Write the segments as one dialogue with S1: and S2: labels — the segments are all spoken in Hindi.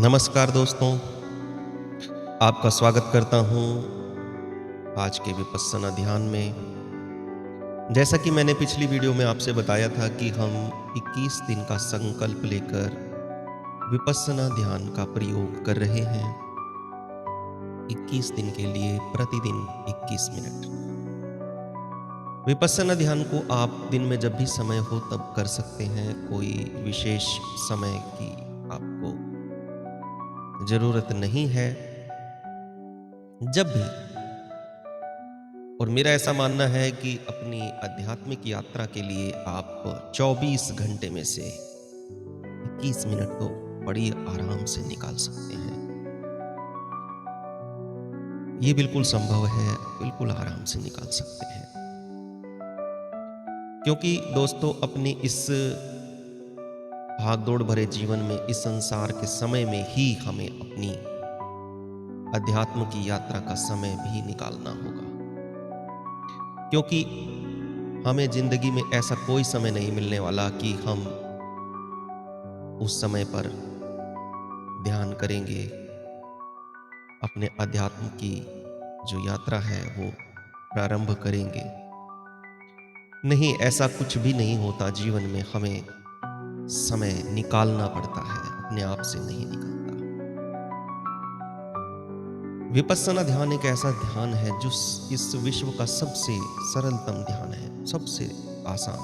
S1: नमस्कार दोस्तों, आपका स्वागत करता हूँ आज के विपस्सना ध्यान में। जैसा कि मैंने पिछली वीडियो में आपसे बताया था कि हम 21 दिन का संकल्प लेकर विपस्सना ध्यान का प्रयोग कर रहे हैं। 21 दिन के लिए प्रतिदिन 21 मिनट। विपस्सना ध्यान को आप दिन में जब भी समय हो तब कर सकते हैं। कोई विशेष समय की आपको ज़रूरत नहीं है। जब भी, और मेरा ऐसा मानना है कि अपनी आध्यात्मिक यात्रा के लिए आप 24 घंटे में से 21 मिनट तो बड़ी आराम से निकाल सकते हैं। ये बिल्कुल संभव है, बिल्कुल आराम से निकाल सकते हैं। क्योंकि दोस्तों अपनी इस भाग-दौड़ भरे जीवन में, इस संसार के समय में ही हमें अपनी अध्यात्म की यात्रा का समय भी निकालना होगा। क्योंकि हमें ज़िंदगी में ऐसा कोई समय नहीं मिलने वाला कि हम उस समय पर ध्यान करेंगे, अपने अध्यात्म की जो यात्रा है वो प्रारंभ करेंगे। नहीं, ऐसा कुछ भी नहीं होता जीवन में, हमें समय निकालना पड़ता है, अपने आप से नहीं निकलता। विपस्सना ध्यान एक ऐसा ध्यान है जो इस विश्व का सबसे सरलतम ध्यान है, सबसे आसान।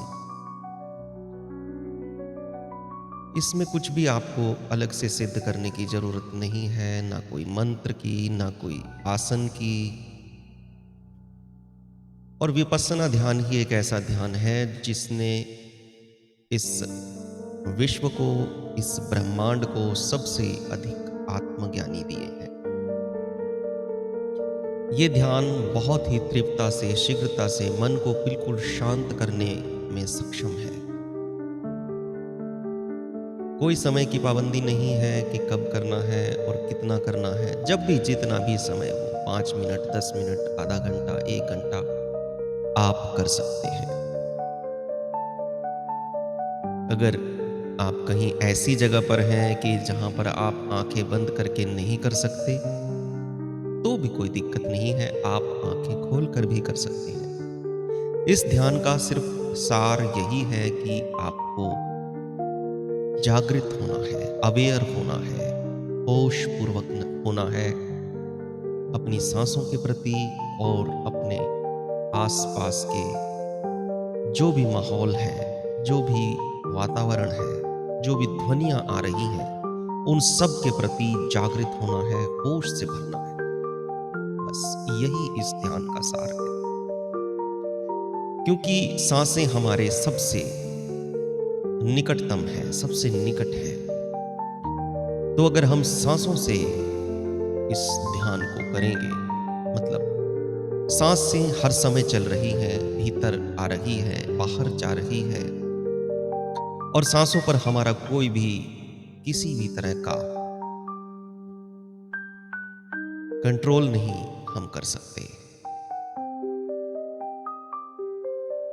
S1: इसमें कुछ भी आपको अलग से सिद्ध करने की ज़रूरत नहीं है, ना कोई मंत्र की, ना कोई आसन की। और विपस्सना ध्यान ही एक ऐसा ध्यान है जिसने इस विश्व को, इस ब्रह्मांड को सबसे अधिक आत्मज्ञानी दिए हैं। ये ध्यान बहुत ही तीव्रता से, शीघ्रता से मन को बिल्कुल शांत करने में सक्षम है। कोई समय की पाबंदी नहीं है कि कब करना है और कितना करना है। जब भी, जितना भी समय हो, 5 मिनट, 10 मिनट, आधा घंटा, 1 घंटा आप कर सकते हैं। अगर आप कहीं ऐसी जगह पर हैं कि जहाँ पर आप आँखें बंद करके नहीं कर सकते, तो भी कोई दिक्कत नहीं है, आप आँखें खोल कर भी कर सकते हैं। इस ध्यान का सिर्फ सार यही है कि आपको जागृत होना है, अवेयर होना है, होशपूर्वक होना है अपनी सांसों के प्रति और अपने आसपास के जो भी माहौल है, जो भी वातावरण है, जो भी ध्वनियाँ आ रही हैं, उन सब के प्रति जागृत होना है, होश से भरना है। बस यही इस ध्यान का सार है। क्योंकि सांसें हमारे सबसे निकटतम है, सबसे निकट है। तो अगर हम सांसों से इस ध्यान को करेंगे, मतलब सांसें हर समय चल रही हैं, भीतर आ रही है, बाहर जा रही है, और सांसों पर हमारा कोई भी किसी भी तरह का कंट्रोल नहीं हम कर सकते।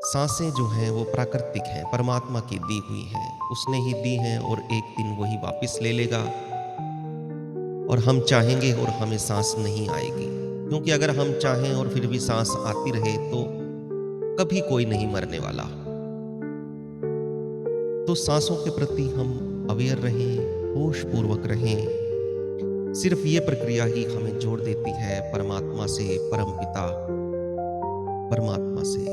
S1: सांसें जो हैं वो प्राकृतिक हैं, परमात्मा की दी हुई हैं, उसने ही दी हैं और एक दिन वही वापस ले लेगा। और हम चाहेंगे और हमें सांस नहीं आएगी, क्योंकि अगर हम चाहें और फिर भी सांस आती रहे तो कभी कोई नहीं मरने वाला। तो सांसों के प्रति हम अवेयर रहें, होशपूर्वक रहें। सिर्फ ये प्रक्रिया ही हमें जोड़ देती है परमात्मा से, परमपिता परमात्मा से।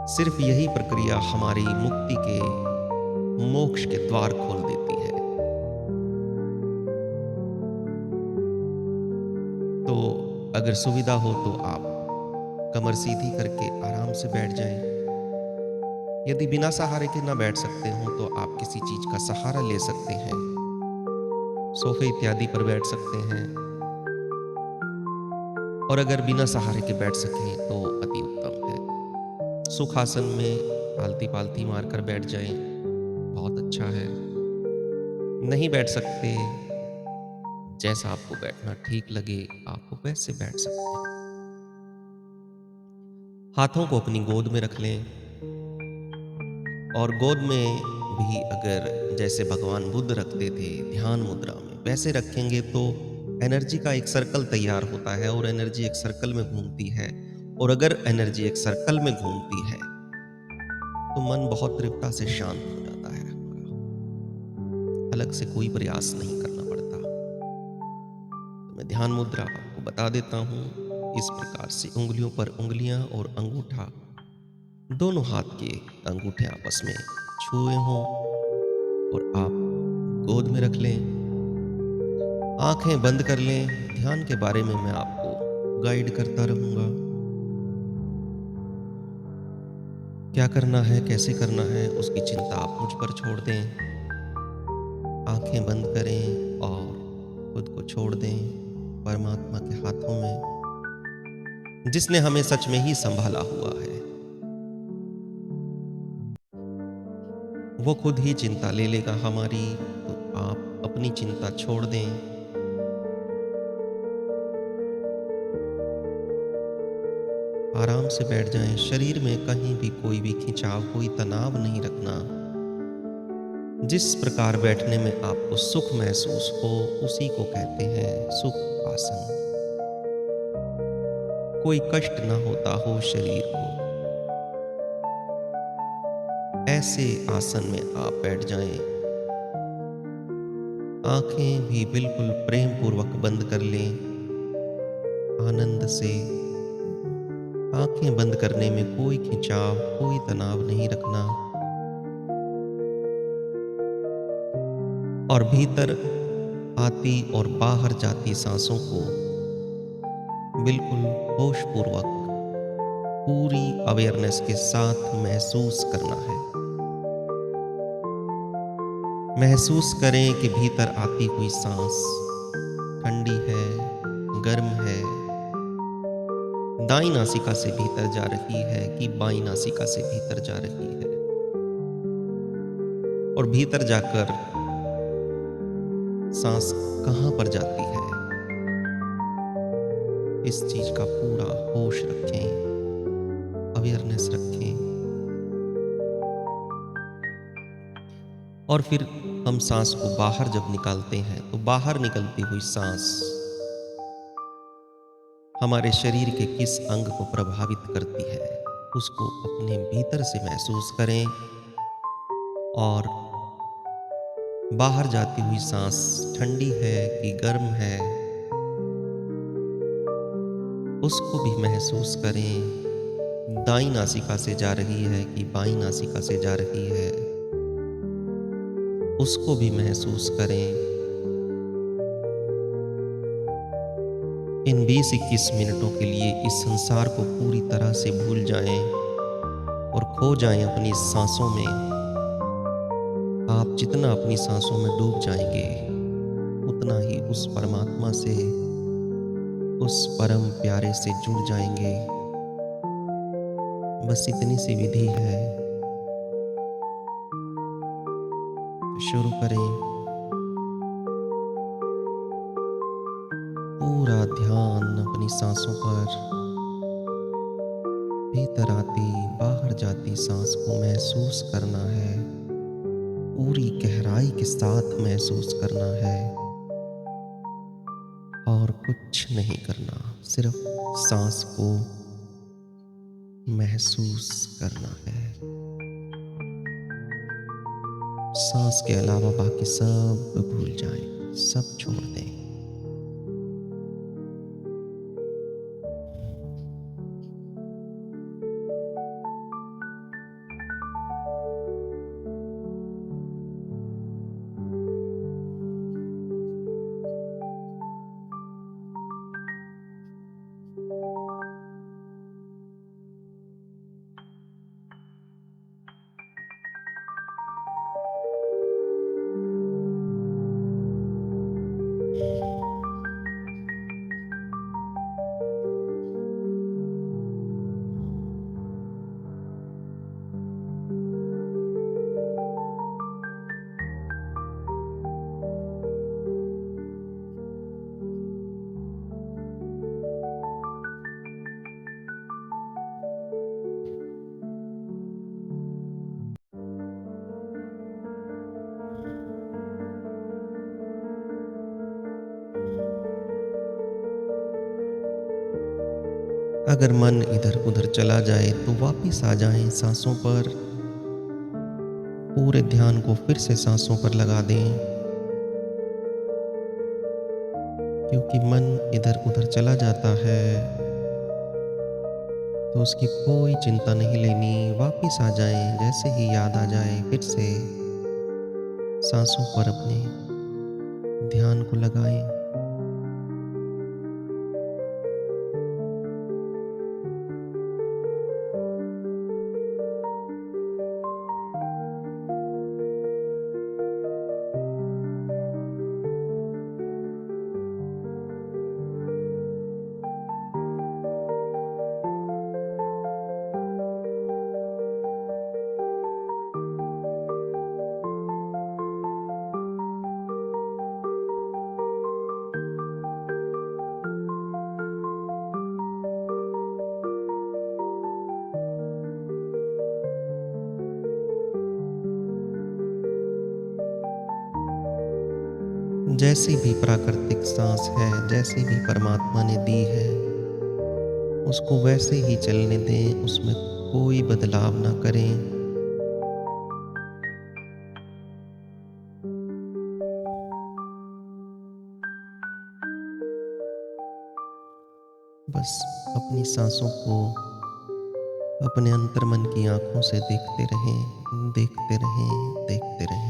S1: सिर्फ यही प्रक्रिया हमारी मुक्ति के, मोक्ष के द्वार खोल देती है। तो अगर सुविधा हो तो आप कमर सीधी करके आराम से बैठ जाएं। यदि बिना सहारे के ना बैठ सकते हो तो आप किसी चीज का सहारा ले सकते हैं, सोफे इत्यादि पर बैठ सकते हैं। और अगर बिना सहारे के बैठ सकें तो अति उत्तम है। सुखासन में आलती पालती मारकर बैठ जाएं, बहुत अच्छा है। नहीं बैठ सकते, जैसा आपको बैठना ठीक लगे आप वैसे बैठ सकते हैं। हाथों को अपनी गोद में रख लें और गोद में भी अगर जैसे भगवान बुद्ध रखते थे ध्यान मुद्रा में, वैसे रखेंगे तो एनर्जी का एक सर्कल तैयार होता है और एनर्जी एक सर्कल में घूमती है। और अगर एनर्जी एक सर्कल में घूमती है, तो मन बहुत तीव्रता से शांत हो जाता है हमारा। अलग से कोई प्रयास नहीं करना पड़ता। तो मैं ध्यान मुद्रा आपको बता देता हूँ। इस प्रकार से उँगलियों पर उँगलियाँ और अंगूठा, दोनों हाथ के अंगूठे आपस में छुए हों और आप गोद में रख लें। आँखें बंद कर लें। ध्यान के बारे में मैं आपको गाइड करता रहूँगा। क्या करना है, कैसे करना है, उसकी चिंता आप मुझ पर छोड़ दें। आँखें बंद करें और खुद को छोड़ दें परमात्मा के हाथों में, जिसने हमें सच में ही सँभाला हुआ है। वो खुद ही चिंता ले लेगा हमारी, तो आप अपनी चिंता छोड़ दें। आराम से बैठ जाएँ। शरीर में कहीं भी कोई भी खिंचाव, कोई तनाव नहीं रखना। जिस प्रकार बैठने में आपको सुख महसूस हो, उसी को कहते हैं सुख आसन। कोई कष्ट ना होता हो शरीर को, ऐसे आसन में आप बैठ जाएं। आंखें भी बिल्कुल प्रेम पूर्वक बंद कर लें। आनंद से आंखें बंद करने में कोई खिंचाव, कोई तनाव नहीं रखना। और भीतर आती और बाहर जाती सांसों को बिल्कुल होश पूर्वक, पूरी अवेयरनेस के साथ महसूस करना है। महसूस करें कि भीतर आती हुई सांस ठंडी है, गर्म है, दाईं नासिका से भीतर जा रही है कि बाईं नासिका से भीतर जा रही है। और भीतर जाकर सांस कहाँ पर जाती है, इस चीज का पूरा होश रखें, अवेयरनेस रखें। और फिर हम सांस को बाहर जब निकालते हैं, तो बाहर निकलती हुई सांस हमारे शरीर के किस अंग को प्रभावित करती है, उसको अपने भीतर से महसूस करें। और बाहर जाती हुई सांस ठंडी है कि गर्म है, उसको भी महसूस करें। दाईं नासिका से जा रही है कि बाईं नासिका से जा रही है, उसको भी महसूस करें। इन 20-21 मिनटों के लिए इस संसार को पूरी तरह से भूल जाएं और खो जाएं अपनी सांसों में। आप जितना अपनी सांसों में डूब जाएंगे, उतना ही उस परमात्मा से, उस परम प्यारे से जुड़ जाएंगे। बस इतनी सी विधि है। तो शुरू करें। पूरा ध्यान अपनी सांसों पर, भीतर आती बाहर जाती सांस को महसूस करना है। पूरी गहराई के साथ महसूस करना है और कुछ नहीं करना, सिर्फ सांस को महसूस करना है। सांस के अलावा बाकी सब भूल जाएं, सब छोड़ दें। अगर मन इधर-उधर चला जाए तो वापिस आ जाएँ साँसों पर, पूरे ध्यान को फिर से साँसों पर लगा दें, क्योंकि मन इधर-उधर चला जाता है, तो उसकी कोई चिंता नहीं लेनी, वापिस आ जाएँ, जैसे ही याद आ जाए फिर से साँसों पर अपने ध्यान को लगाएँ। जैसी भी प्राकृतिक साँस है, जैसी भी परमात्मा ने दी है, उसको वैसे ही चलने दें, उसमें कोई बदलाव ना करें। बस अपनी साँसों को अपने अंतर्मन की आँखों से देखते रहें, देखते रहें, देखते रहें।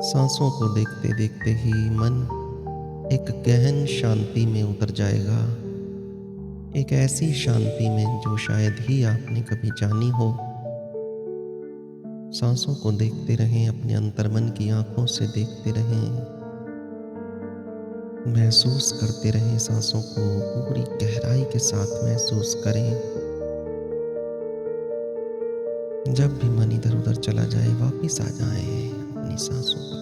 S1: साँसों को देखते-देखते ही मन एक गहन शांति में उतर जाएगा। एक ऐसी शांति में जो शायद ही आपने कभी जानी हो। साँसों को देखते रहें, अपने अंतर्मन की आँखों से देखते रहें। महसूस करते रहें साँसों को, पूरी गहराई के साथ महसूस करें। जब भी मन इधर-उधर चला जाए, वापिस आ जाएँ अपनी साँसों पर।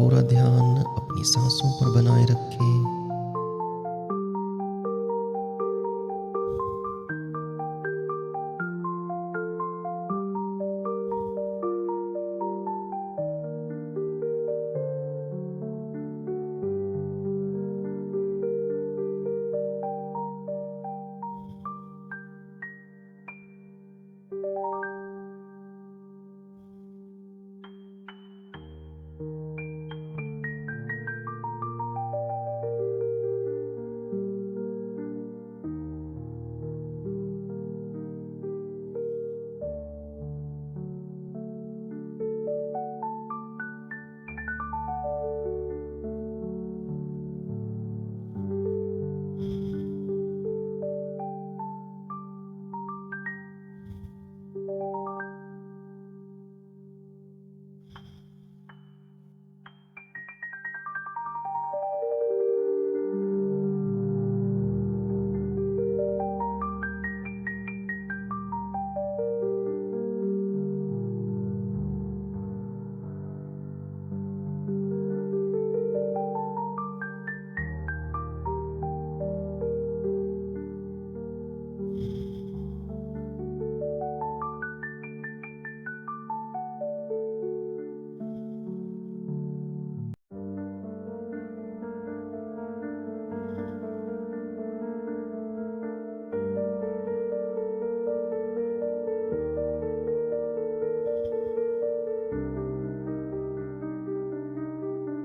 S1: पूरा ध्यान अपनी सांसों पर बनाए रखें।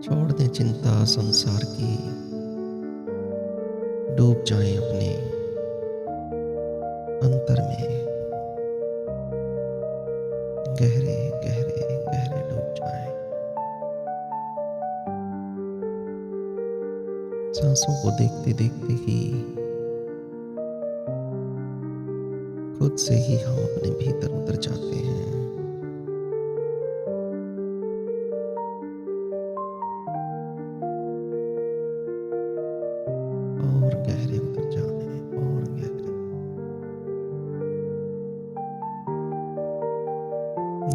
S1: छोड़ दें चिंता संसार की, डूब जाएं अपने अंतर में, गहरे गहरे गहरे डूब जाएं। सांसों को देखते देखते ही खुद से ही हम अपने भीतर उतर जाते हैं और गहरे उतर जाएं और गहरे।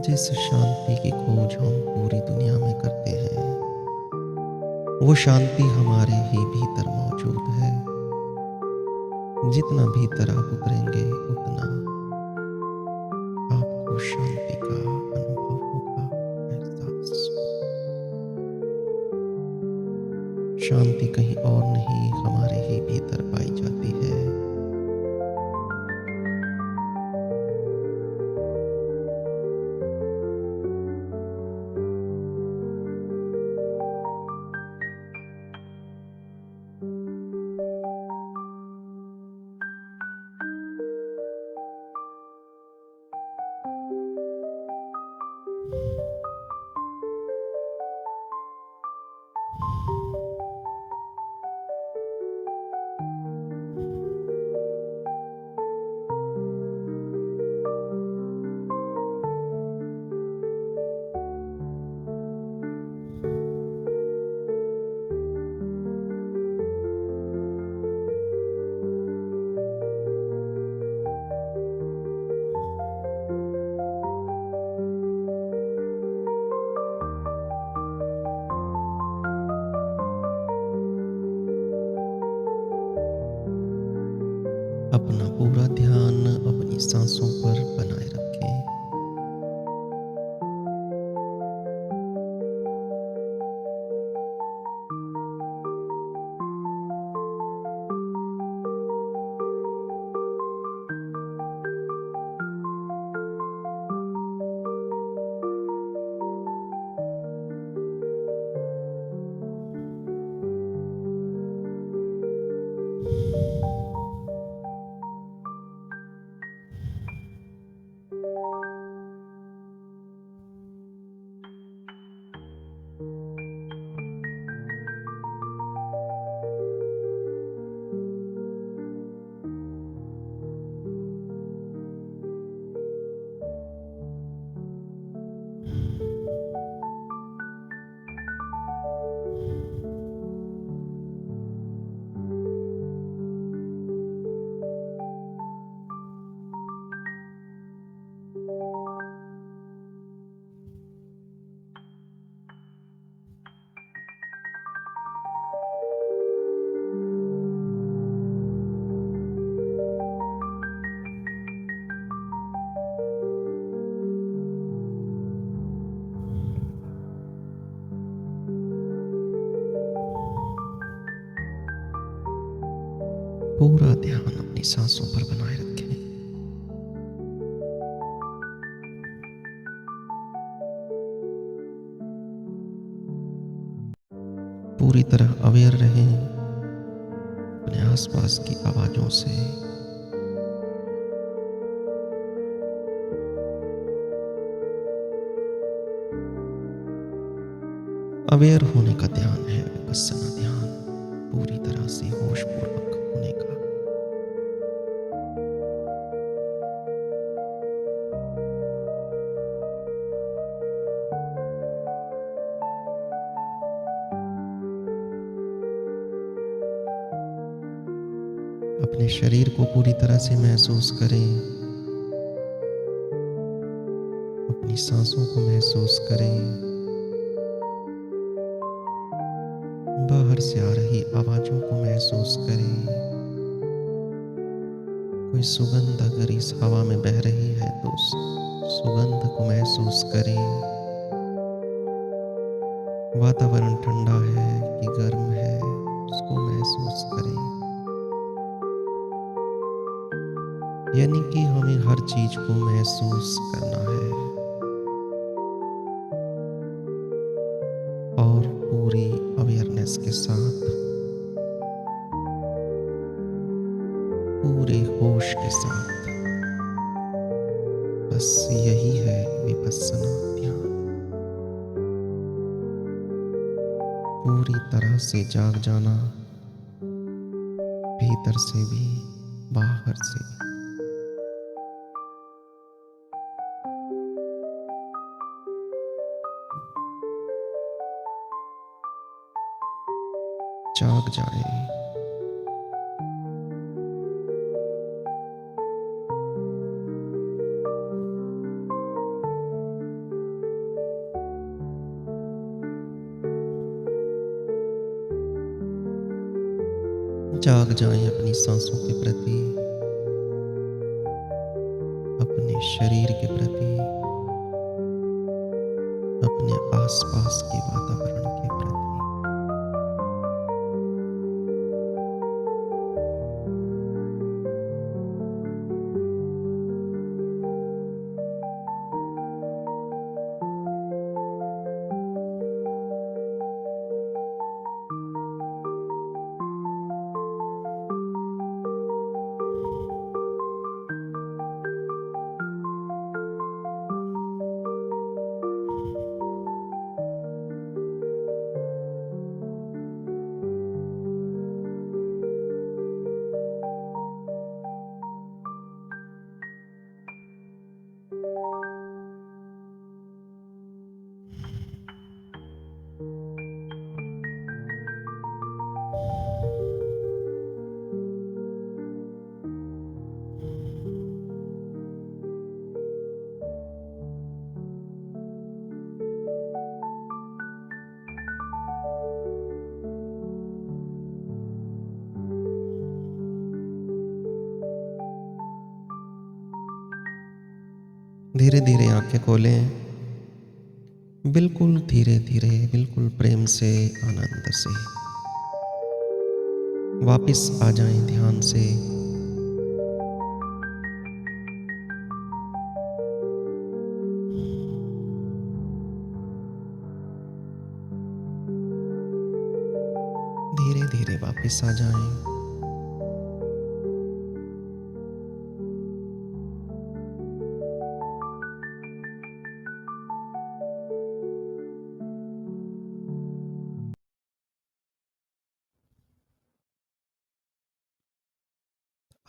S1: जिस शांति की खोज हम पूरी दुनिया में करते हैं, वो शांति हमारे ही भीतर मौजूद है। जितना भीतर आप उतरेंगे उतना आपको शांति का अनुभव होगा, एहसास। शांति कहीं और नहीं, हमारे ही भीतर पाई जाती है। अपना पूरा ध्यान अपनी सांसों पर बनाए रखें। पूरा ध्यान अपनी सांसों पर बनाए रखें। पूरी तरह अवेयर रहें अपने आसपास की आवाज़ों से। अवेयर होने का ध्यान है विपस्सना ध्यान, पूरी तरह से होशपूर्वक होने का। अपने शरीर को पूरी तरह से महसूस करें, अपनी सांसों को महसूस करें, बाहर से आ रही आवाज़ों को महसूस करें। कोई सुगंध अगर इस हवा में बह रही है तो उस सुगंध को महसूस करें। वातावरण ठंडा है कि गर्म है, उसको महसूस करें। यानी कि हमें हर चीज़ को महसूस करना है और पूरी अवेयरनेस के साथ, पूरे होश के साथ। बस यही है विपस्सना ध्यान। पूरी तरह से जाग जाना, भीतर से भी, बाहर से भी। जाग जाएं। जाग जाएं अपनी सांसों के प्रति, अपने शरीर के प्रति, अपने आसपास के वातावरण के प्रति। धीरे-धीरे आँखें खोलें। बिल्कुल धीरे-धीरे, बिल्कुल प्रेम से, आनंद से। वापिस आ जाएँ ध्यान से। धीरे-धीरे वापिस आ जाएँ।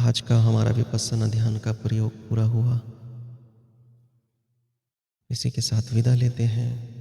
S1: आज का हमारा विपस्सना ध्यान का प्रयोग पूरा हुआ। इसी के साथ विदा लेते हैं।